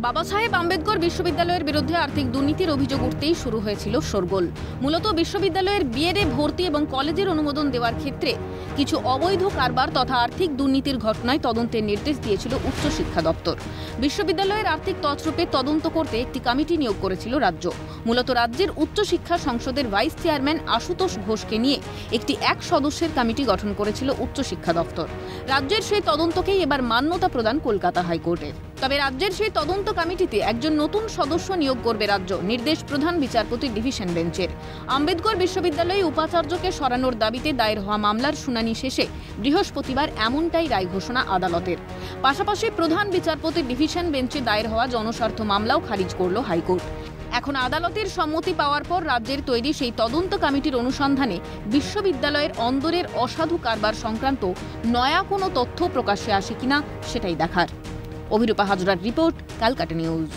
বাবা সাহেব আম্বেদকর বিশ্ববিদ্যালয়ের বিরুদ্ধে আর্থিক দুর্নীতির অভিযোগ উঠতেই শুরু হয়েছিল শোরগোল। মূলত বিশ্ববিদ্যালয়ের বিএডে ভর্তি এবং কলেজের অনুমোদন দেওয়ার ক্ষেত্রে কিছু অবৈধ কারবার তথা আর্থিক দুর্নীতির ঘটনায় তদন্তের নির্দেশ দিয়েছিল উচ্চশিক্ষা দপ্তর। বিশ্ববিদ্যালয়ের আর্থিক তছরূপে তদন্ত করতে একটি কমিটি নিয়োগ করেছিল রাজ্য। মূলত রাজ্যের উচ্চশিক্ষা সংসদের ভাইস চেয়ারম্যান আশুতোষ ঘোষকে নিয়ে একটি 1 সদস্যের কমিটি গঠন করেছিল উচ্চশিক্ষা দপ্তর। রাজ্যের সেই তদন্তকেই এবার মান্যতা প্রদান কলকাতা হাইকোর্টের। তবে রাজ্যের সেই তদন্ত কমিটিতে একজন নতুন সদস্য নিয়োগ করবে রাজ্য, নির্দেশ প্রধান বিচারপতি ডিভিশন বেঞ্চের। আম্বেদকর বিশ্ববিদ্যালয়ে উপাচার্যকে সরানোর দাবিতে দায়ের হওয়া মামলার শুনানি শেষে বৃহস্পতিবার এমনটাই রায় ঘোষণা আদালতের। পাশাপাশি প্রধান বিচারপতি ডিভিশন বেঞ্চে দায়ের হওয়া জনস্বার্থ মামলাও খারিজ করল হাইকোর্ট। এখন আদালতের সম্মতি পাওয়ার পর রাজ্যের তৈরি সেই তদন্ত কমিটির অনুসন্ধানে বিশ্ববিদ্যালয়ের অন্দরের অসাধু কারবার সংক্রান্ত নয়া কোনো তথ্য প্রকাশ্যে আসে কিনা সেটাই দেখার। অভিরূপা হাজরার রিপোর্ট, ক্যালকাটা নিউজ।